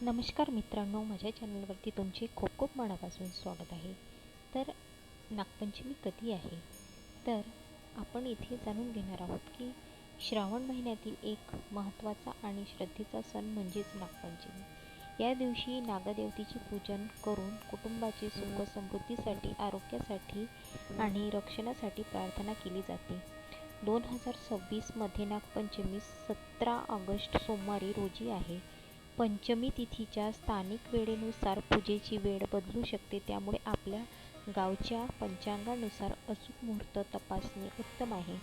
नमस्कार मित्रांनो, माझ्या चॅनलवरती तुमचे खूप खूप मनापासून स्वागत आहे. तर नागपंचमी कधी आहे? तर आपण इथे जाणून घेणार आहोत की श्रावण महिन्यातील एक महत्त्वाचा आणि श्रद्धेचा सण म्हणजेच नागपंचमी. या दिवशी नागदेवतेचे पूजन करून कुटुंबाची सुख समृद्धीसाठी, आरोग्यासाठी आणि रक्षणासाठी प्रार्थना केली जाते. 2026 नागपंचमी 17 ऑगस्ट सोमवारी रोजी आहे. पंचमी तिथीच्या स्थानिक वेळेनुसार पूजेची वेळ बदलू शकते, त्यामुळे आपल्या गावच्या पंचांगानुसार अचूक मुहूर्त तपासणे उत्तम आहे.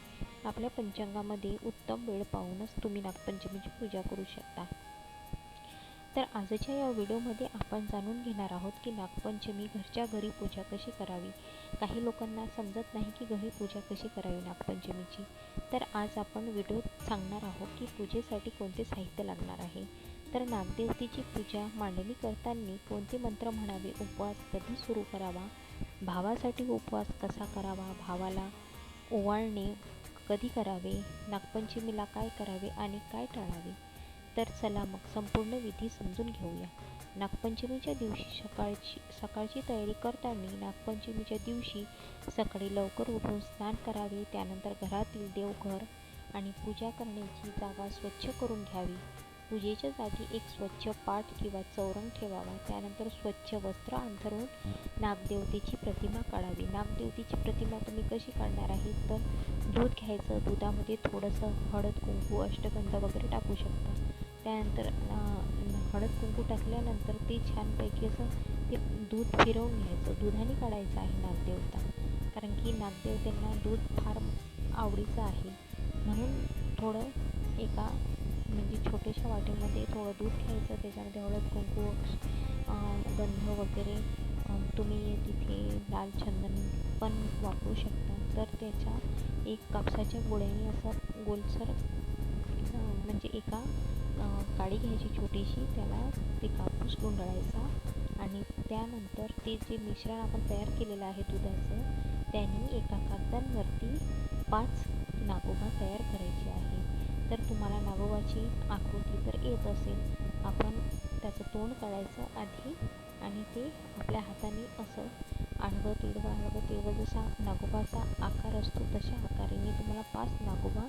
आपल्या पंचांगामध्ये उत्तम वेळ पाहूनच तुम्ही नागपंचमीची पूजा करू शकता. तर आजच्या या व्हिडिओमध्ये आपण जाणून घेणार आहोत की नागपंचमी घरच्या घरी पूजा कशी करावी. काही लोकांना समजत नाही की घरी पूजा कशी करावी नागपंचमीची. तर आज आपण व्हिडिओत सांगणार आहोत की पूजेसाठी कोणते साहित्य लागणार आहे. तर नागदेवतेची पूजा मांडणी करताना कोणते मंत्र म्हणावे, उपवास कधी सुरू करावा, भावासाठी उपवास कसा करावा, भावाला ओवाळणे कधी करावे, नागपंचमीला काय करावे आणि काय टाळावे. तर चला मग संपूर्ण विधी समजून घेऊया. नागपंचमीच्या दिवशी सकाळची तयारी करताना नागपंचमीच्या दिवशी सकाळी लवकर उठून स्नान करावे. त्यानंतर घरातील देवघर आणि पूजा करण्याची जागा स्वच्छ करून घ्यावी. पूजेच्या जागी एक स्वच्छ पाट किंवा चौरंग ठेवावा. त्यानंतर स्वच्छ वस्त्र अंथरून नागदेवतेची प्रतिमा काढावी. नागदेवतेची प्रतिमा तुम्ही कशी काढणार आहे, तर दूध घ्यायचं, दुधामध्ये थोडंसं हळद, कुंकू, अष्टगंध वगैरे टाकू शकता. त्यानंतर हळद कुंकू टाकल्यानंतर ते छानपैकी असं ते दूध फिरवून घ्यायचं. दुधाने काढायचं आहे नागदेवता, कारण की नागदेवतेंना दूध फार आवडीचं आहे. म्हणून थोडं एका म्हणजे छोट्याशा वाटीमध्ये थोडं दूध घ्यायचं, त्याच्यामध्ये हळद कुंकू, गंध वगैरे, तुम्ही तिथे लाल चंदन पण वापरू शकता. तर त्याच्या एक कापसाच्या गोळ्याने असं गोलसर म्हणजे एका काडी घ्यायची छोटीशी, त्याला ते कापूस गुंडाळायचा आणि त्यानंतर ते जे मिश्रण आपण तयार केलेलं आहे दुधाचं, त्याने एका कागदांवरती 5 नागोबा तयार करायचे आहे. तर तुम्हाला नागोबाची आकृती तर येत असेल. आपण त्याचं तोंड काढायचं आधी आणि ते आपल्या हाताने असं आडवं तिडवं जसा नागोबाचा आकार असतो तशा आकाराने तुम्हाला 5 नागोबा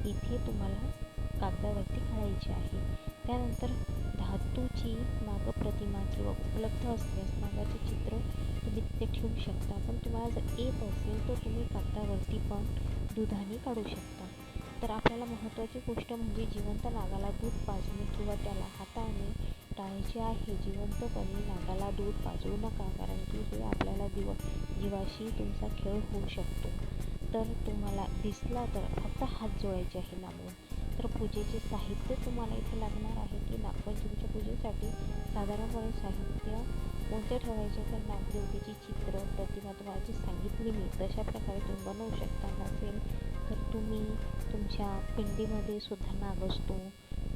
इथे तुम्हाला कागदावरती काढायचे आहे. त्यानंतर धातूची नागप्रतिमा किंवा उपलब्ध असल्यास नागाचे चित्र तुम्ही तिथे ठेवू शकता. पण तुम्हाला जर येत असेल तर तुम्ही कागदावरती पण दुधाने काढू शकता. तर आपल्याला महत्त्वाची गोष्ट म्हणजे जिवंत नागाला दूध पाजणे किंवा त्याला हाताने टाळायचे आहे. जिवंतपणे नागाला दूध पाजवू नका, कारण की हे आपल्याला जीवाशी तुमचा खेळ होऊ शकतो. तर तुम्हाला दिसला तर फक्त हात जोडायचे आहे लांबून. तर पूजेचे साहित्य तुम्हाला इथे लागणार आहे की नागपंचमीच्या पूजेसाठी साधारणपणे साहित्य कोणते ठेवायचे, तर नागदेवतेची चित्र प्रतिमा तुम्हाला जी सांगितली मी तशा प्रकारे तुम्ही बनवू शकता. नसेल तर तुम्ही तुमच्या पिंडीमध्ये सुद्धा नाग असतो.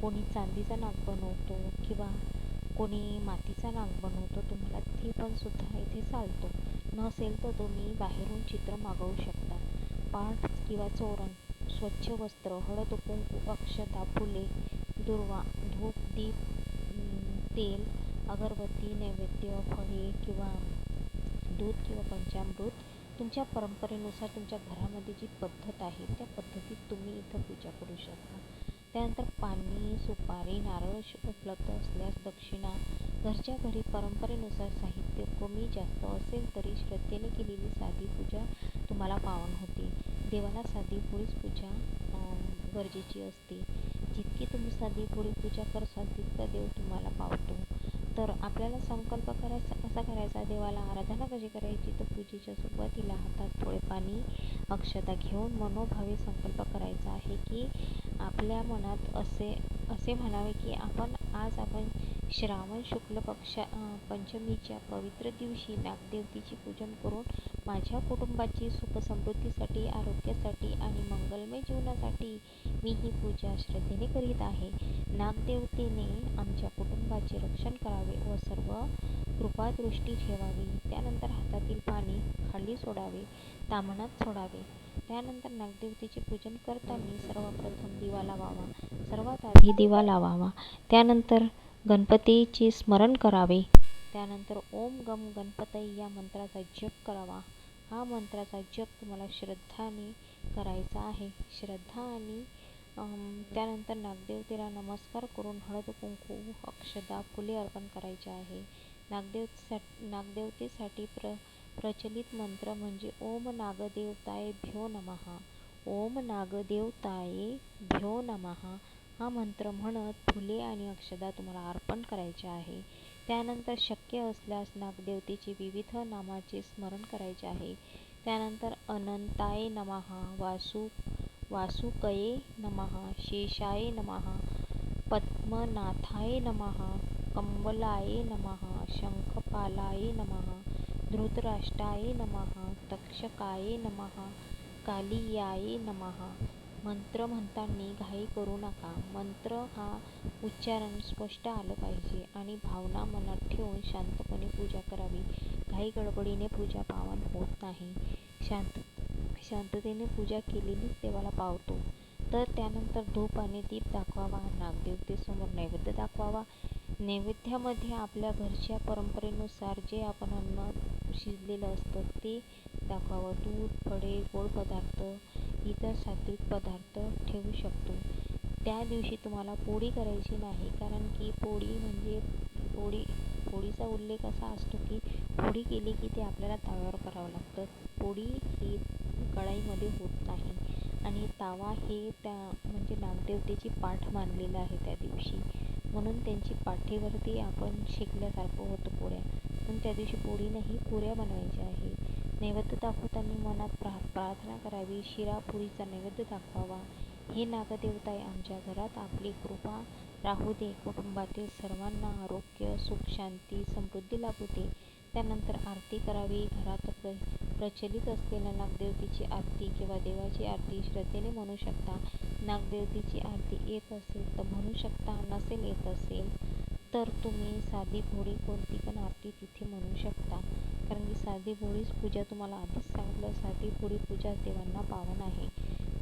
कोणी चांदीचा नाग बनवतो किंवा कोणी मातीचा नाग बनवतो. तुम्हाला ते पण सुद्धा इथे चालतो. नसेल तर तुम्ही बाहेरून चित्र मागवू शकता. पाट किंवा चौरंग, स्वच्छ वस्त्र, हळद कुंकू, अक्षता, फुले, दुर्वा, धूप, दीप, तेल, अगरबत्ती, नैवेद्य, फळे किंवा दूध किंवा पंचामृत, तुमच्या परंपरेनुसार तुमच्या घरामध्ये जी पद्धत आहे त्या पद्धतीत तुम्ही इथं पूजा करू शकता. त्यानंतर पाणी, सुपारी, नारळ उपलब्ध असल्यास दक्षिणा. घरच्या घरी परंपरेनुसार साहित्य कमी जास्त असेल तरी श्रद्धेने केलेली साधी पूजा तुम्हाला पावन होते. देवाला साधी भोळीच पूजा गरजेची असते. जितकी तुम्ही साधी भोळी पूजा करसाल तितका देव तुम्हाला पावतो. तर आपल्याला संकल्प कसा करायचा, देवाला आराधना कशी करायची, तर पूजेच्या सुरुवातीला हातात थोडे पाणी, अक्षता घेऊन मनोभावे संकल्प करायचा आहे की आपल्या मनात असे म्हणावे की आपण श्रावण शुक्ल पंचमीच्या पवित्र दिवशी नागदेवतेची पूजन करून माझ्या कुटुंबाची सुख समृद्धीसाठी, आरोग्यासाठी आणि मंगलमय जीवनासाठी मी ही पूजा श्रद्धेने करीत आहे. नागदेवतेने आमच्या कुटुंबाचे रक्षण करावे व सर्व कृपादृष्टी ठेवावी. त्यानंतर हातातील पाणी खाली सोडावे, ताम्हणात सोडावे. त्यानंतर नागदेवतेचे पूजन करताना सर्वप्रथम दिवा लावावा. सर्वात आधी दिवा लावावा. त्यानंतर गणपतीचे स्मरण करावे. त्यानंतर ओम गम गणपतये या मंत्राचा जप करावा. हा मंत्राचा जप तुम्हाला श्रद्धाने करायचा आहे. श्रद्धा आणि त्यानंतर नागदेवतेला नमस्कार करून हळद कुंकू अक्षदा फुले अर्पण करायचे आहे. नागदेवतेसाठी प्रचलित मंत्र म्हणजे ओम नागदेवताय भ्यो नमः. ओम नागदेवताये भ्यो नमः हा मंत्र म्हणत फुले आणि अक्षदा तुम्हाला अर्पण करायचे आहे. त्यानंतर शक्य असल्यास नागदेवतेचे विविध नामाचे स्मरण करायचे आहे. त्यानंतर अनंताय नमः, वासुकये नमः, शेषाय नमः, पद्मनाथाय नमः, कंबलाय नमः, शंखपालाय नमः, धृतराष्ट्राय नमः, तक्षकाय नमः, कालियाय नमः. मंत्र म्हणताना घाई करू नका. मंत्र हा उच्चारण स्पष्ट आलं पाहिजे आणि भावना मनात ठेवून शांतपणे पूजा करावी. घाई गडबडीने पूजा पावन होत नाही. शांततेने पूजा केलेलीच देवाला पावतो. तर त्यानंतर धूप आणि दीप दाखवावा. नागदेवतेसमोर नैवेद्य दाखवावा. नैवेद्यामध्ये आपल्या घरच्या परंपरेनुसार जे आपण अन्न शिजलेलं असतं ते दाखवावं. दूध, फळे, गोड पदार्थ, इतर सात्विक पदार्थ ठेवू शकतो. त्या दिवशी तुम्हाला पोळी करायची नाही, कारण की पोळी म्हणजे पोळीचा उल्लेख असा असतो की पोळी केली की ते आपल्याला तव्यावर करावं लागतं. पोळी ही कढईमध्ये होत नाही आणि तावा हे म्हणजे नागदेवतेची पाठ मानलेलं आहे त्या दिवशी, म्हणून त्यांची पाठीवरती आपण शेकल्यासारखं होतं पोळ्या. पण त्या दिवशी पोळी नाही, पुऱ्या बनवायच्या आहे. नैवेद्य दाखवताना मनात प्रार्थना करावी. शिरापुरीचा नैवेद्य दाखवावा. हे नागदेवताय, आमच्या घरात आपली कृपा राहू दे. कुटुंबातील सर्वांना आरोग्य, सुख, शांती, समृद्धी लाभू दे. त्यानंतर आरती करावी. घरात प्रचलित असलेल्या नागदेवतेची आरती किंवा देवाची आरती श्रद्धेने म्हणू शकता. नागदेवतेची आरती येत असेल तर म्हणू शकता, नसेल येत असेल तर तुम्ही साधी भोळी कोणती पण आरती तिथे म्हणू शकता. कारण की साधी भोळीच पूजा, तुम्हाला आधीच सांगितलं, साधी भोळी पूजा देवांना पावन आहे.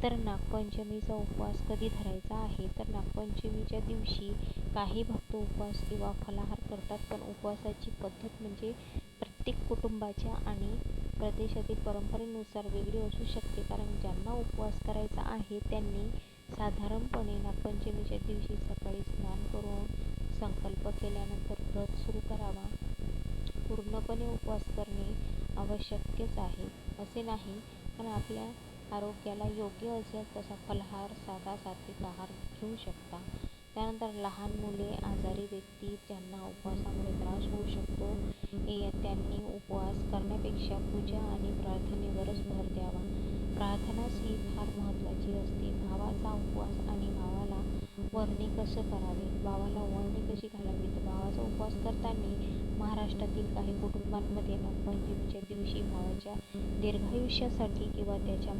तर नागपंचमीचा उपवास कधी धरायचा आहे? तर नागपंचमीच्या दिवशी काही भक्त उपवास किंवा फलाहार करतात, पण उपवासाची पद्धत म्हणजे प्रत्येक कुटुंबाच्या आणि प्रदेशातील परंपरेनुसार वेगळी असू शकते. कारण ज्यांना उपवास करायचा आहे त्यांनी साधारणपणे नागपंचमीच्या दिवशी सकाळी स्नान करून संकल्प केल्यानंतर व्रत सुरू करावा. पूर्णपणे उपवास करणे आवश्यकच आहे असे नाही, पण आपल्या आरोग्याला योग्य असेल तसा फलाहार, साधा सात्विक आहार घेऊ शकता. त्यानंतर लहान मुले, आजारी व्यक्ती ज्यांना उपवासामुळे त्रास होऊ शकतो त्यांनी उपवास करण्यापेक्षा पूजा आणि प्रार्थनेवरच भर द्यावा. प्रार्थनाच ही फार महत्त्वाची असते. भावाचा उपवास आणि भावाला वरणी कसं करावे, भावाला ओवाळणी कशी घालावी? तर भावाचा उपवास करताना महाराष्ट्रातील काही कुटुंबांमध्ये नागपंचमीच्या दिवशी भावाच्या दीर्घायुष्यासाठी किंवा त्याच्या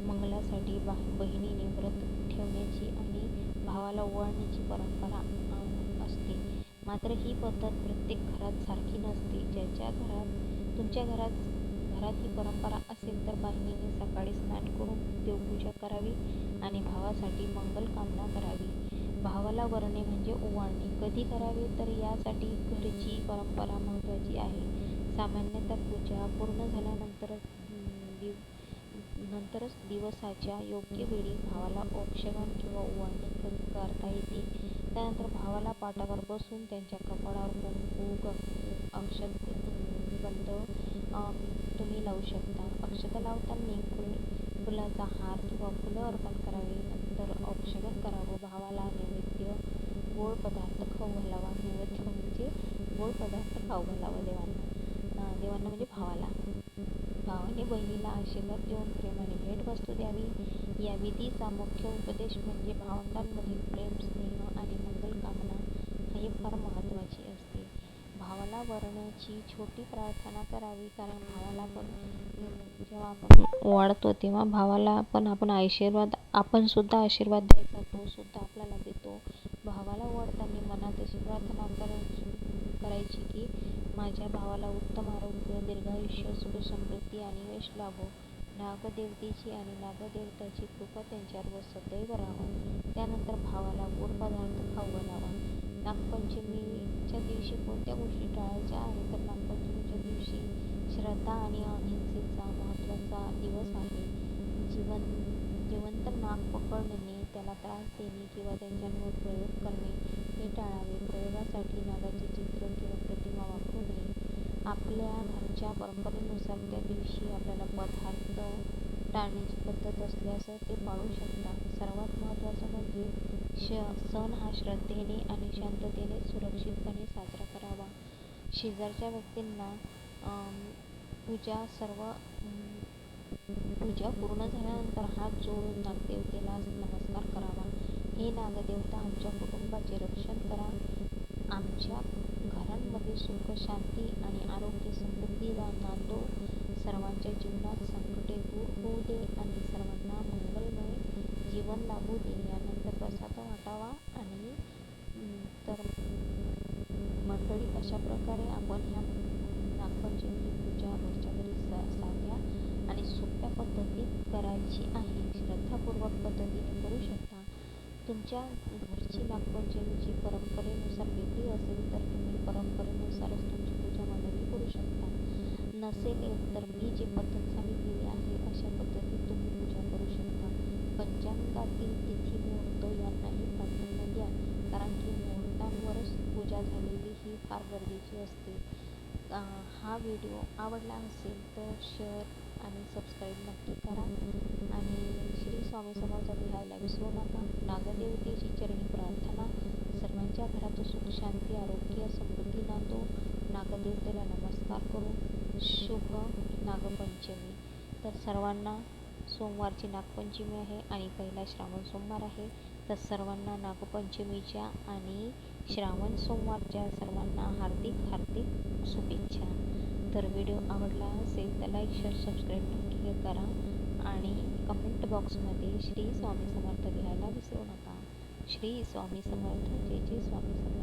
मंगलासाठी बहिणीने व्रत ठेवण्याची आणि भावाला ओवाळण्याची परंपरा असते. मात्र ही पद्धत प्रत्येक घरात सारखी नसते. तुमच्या घरात ही परंपरा असेल तर बहिणीने सकाळी स्नान करून देवपूजा करावी आणि भावासाठी मंगल कामना करावी. भावाला वरणे म्हणजे ओवाळणे कधी करावे? तर यासाठी घरची परंपरा महत्त्वाची आहे. सामान्यतः पूजा पूर्ण झाल्यानंतरच दिवसाच्या योग्य वेळी भावाला औक्षण किंवा ओवाळणी करता येते. त्यानंतर भावाला पाटावर बसून त्यांच्या कपाळावर कुंकू, अक्षतगंध तुम्ही लावू शकता. अक्षता लावताना फुलाचा हार किंवा फुलं अर्पण करावी. नंतर औक्षण करावं. भावाला नैवेद्य गोड पदार्थ खाऊ घालावा. नैवेद्य म्हणजे गोड पदार्थ खाऊ घालावा देवांना म्हणजे भावाला. भावाने बहिणीला आशीर्वाद देऊन प्रेमाने भेटवस्तू द्यावी. या विधीचा मुख्य उपदेश म्हणजे भावंडांमधील प्रेम, स्नेह आणि मंगल कामना ही फार महत्त्वाची असते. भावाला वरण्याची छोटी प्रार्थना करावी, कारण भावाला पण जेव्हा आपण ओवाळतो तेव्हा भावाला पण आपण सुद्धा आशीर्वाद द्यायचा, तो सुद्धा आपल्याला देतो. भावाला ओवाळताना मनात अशी प्रार्थना करायची की माझ्या भावाला उत्तम आरोग्य, दीर्घायुष्य, सुख, समृद्धी आणि यश लाभो. नागदेवतेची आणि नागदेवताची कृपा त्यांच्यावर सदैव राहो. त्यानंतर भावाला गोड पदार्थ खाऊ घालावा. नागपंचमीच्या दिवशी कोणत्या गोष्टी टाळायच्या आहेत तर नागपंचमीच्या दिवशी श्रद्धा आणि अहिंसेचा महत्त्वाचा दिवस आहे. जिवंत नाग पकडणे, त्याला त्रास देणे किंवा त्यांच्यावर प्रयोग करणे हे टाळावे. प्रयोगासाठी नागाचे चित्र किंवा प्रतिमा वापरू नये. आपल्या घरच्या परंपरेनुसार त्या दिवशी आपल्याला पदार्थ टाळण्याची पद्धत असल्यास ते पाळू शकता. सर्वात महत्त्वाचं म्हणजे सण हा श्रद्धेने आणि शांततेने सुरक्षितपणे साजरा करावा. शेजारच्या व्यक्तींना पूजा पूर्ण झाल्यानंतर हात जोडून नागदेवतेला नमस्कार करावा. हे नागदेवता, आमच्या कुटुंबाचे रक्षण करा, आमच्या घरांमध्ये सुख, शांती आणि आरोग्य समृद्धीला नांदो, सर्वांच्या जीवनात संकटे दूर होऊ दे आणि सर्वांना मंगलमय जीवन लाभू दे. यानंतर प्रसाद वाटावा. आणि तर मंडळी, अशा प्रकारे आपण ह्या नागपंचमीची पूजा घरच्या घरी साध्या आणि सोप्या पद्धतीत करायची आहे. श्रद्धापूर्वक पद्धतीने करू शकता. तुमच्या घरची नागपंचमीची परंपरेनुसार वेगळी असेल तर तुम्ही परंपरेनुसारच तुमची पूजा मांडणी करू शकता. नसेल तर मी जे पद्धत सांगितलेली आहे अशा पद्धतीत तुम्ही पूजा करू शकता. पंचांगातील तिथी मुहूर्त यांनाही प्राधान्य द्या, कारण की मुहूर्तांवरच पूजा झालेली ही फार गरजेची असते. हा व्हिडिओ आवडला असेल तर शेअर आणि सबस्क्राईब नक्की करा आणि श्री स्वामी समर्थ लिहायला विसरू नका. नागदेवतेची चरणी प्रार्थना. सर्वांच्या घरात सुख, शांती, आरोग्य, समृद्धी नांदो. नागदेवतेला नमस्कार करू. शुभ नागपंचमी. तर सर्वांना सोमवारची नागपंचमी आहे आणि पहिला श्रावण सोमवार आहे. तर सर्वांना नागपंचमीच्या आणि श्रावण सोमवारच्या सर्वांना हार्दिक शुभेच्छा. तर व्हिडिओ आवडला असेल तर लाईक, शेअर, सबस्क्राईब नक्की करा आणि कमेंट बॉक्समध्ये श्री स्वामी समर्थ लिहायला विसरू नका. श्री स्वामी समर्थ. जय जय स्वामी समर्थ.